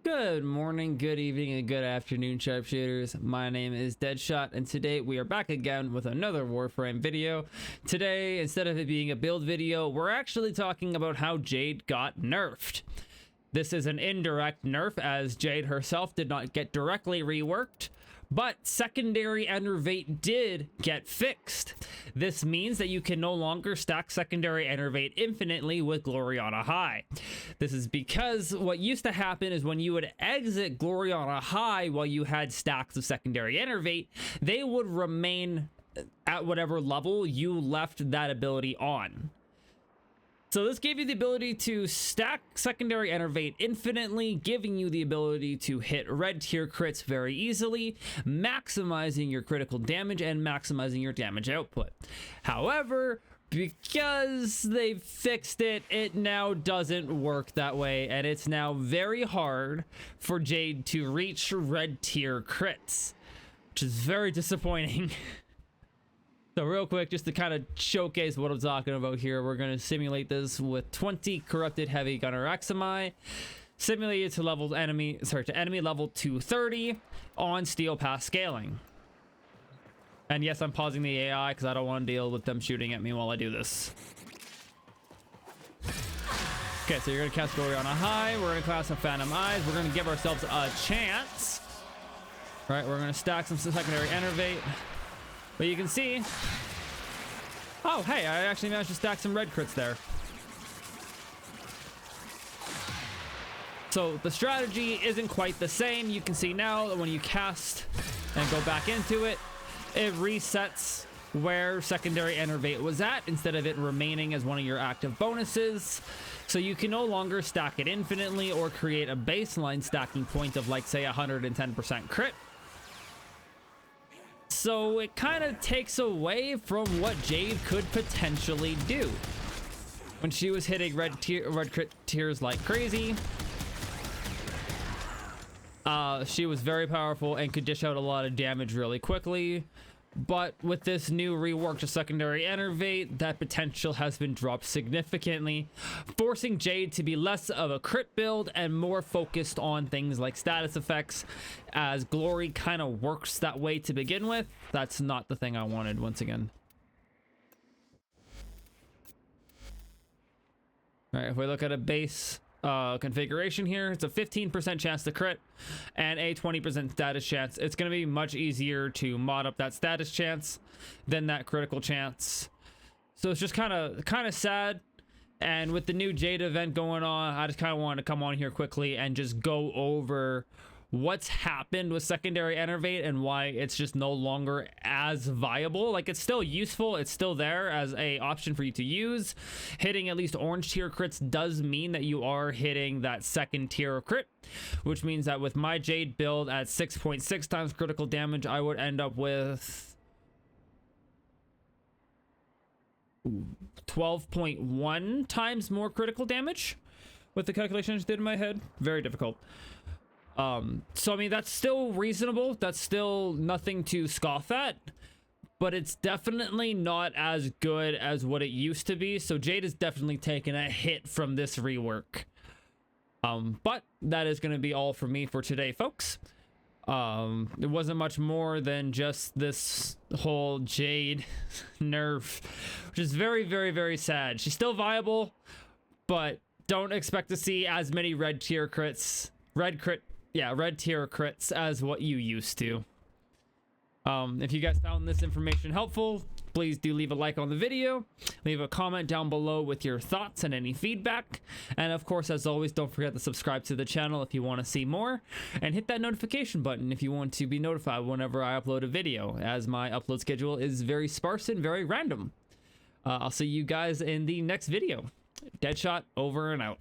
Good morning, good evening, and good afternoon, sharpshooters. My name is Deadshot, and today we are back again with another Warframe video. Today, instead of it being a build video, we're actually talking about how Jade got nerfed. This is an indirect nerf, as Jade herself did not get directly reworked, but Secondary Enervate did get fixed. This means that you can no longer stack Secondary Enervate infinitely with Glory on a high. This is because what used to happen is when you would exit Glory on a high while you had stacks of Secondary Enervate, they would remain at whatever level you left that ability on. So this gave you the ability to stack Secondary Enervate infinitely, giving you the ability to hit red tier crits very easily, maximizing your critical damage and maximizing your damage output. However, because they fixed it, it now doesn't work that way, and it's now very hard for Jade to reach red tier crits, which is very disappointing. So real quick, just to kind of showcase what I'm talking about here, we're going to simulate this with 20 corrupted heavy gunner Exami, simulated to enemy level 230 on steel pass scaling. And yes, I'm pausing the AI because I don't want to deal with them shooting at me while I do this. Okay, so you're going to cast Glory on a high. We're going to cast some Phantom Eyes. We're going to give ourselves a chance. All right, we're going to stack some Secondary Enervate. But you can see, oh, hey, I actually managed to stack some red crits there. So the strategy isn't quite the same. You can see now that when you cast and go back into it, it resets where Secondary Enervate was at instead of it remaining as one of your active bonuses. So you can no longer stack it infinitely or create a baseline stacking point of, like, say, 110% crit. So it kind of takes away from what Jade could potentially do. When she was hitting red crit tiers like crazy, she was very powerful and could dish out a lot of damage really quickly. But with this new rework to Secondary Enervate, that potential has been dropped significantly, forcing Jade to be less of a crit build and more focused on things like status effects, as Glory kind of works that way to begin with. That's not the thing I wanted once again. All right, if we look at a base configuration here, it's a 15% chance to crit and a 20% status chance. It's going to be much easier to mod up that status chance than that critical chance. So it's just kind of sad. And with the new Jade event going on, I just kind of wanted to come on here quickly and just go over what's happened with Secondary Enervate and why it's just no longer as viable. Like, it's still useful, it's still there as a option for you to use. Hitting at least orange tier crits does mean that you are hitting that second tier crit, which means that with my Jade build at 6.6 times critical damage, I would end up with 12.1 times more critical damage with the calculation I just did in my head. Very difficult. So I mean, that's still reasonable. That's still nothing to scoff at, but it's definitely not as good as what it used to be. So Jade has definitely taken a hit from this rework. But that is going to be all for me for today, folks. It wasn't much more than just this whole Jade nerf, which is very, very, very sad. She's still viable, but don't expect to see as many red tier crits, red tier crits as what you used to. If you guys found this information helpful, please do leave a like on the video, leave a comment down below with your thoughts and any feedback, and of course, as always, don't forget to subscribe to the channel if you want to see more, and hit that notification button if you want to be notified whenever I upload a video, as my upload schedule is very sparse and very random. I'll see you guys in the next video. Deadshot, over and out.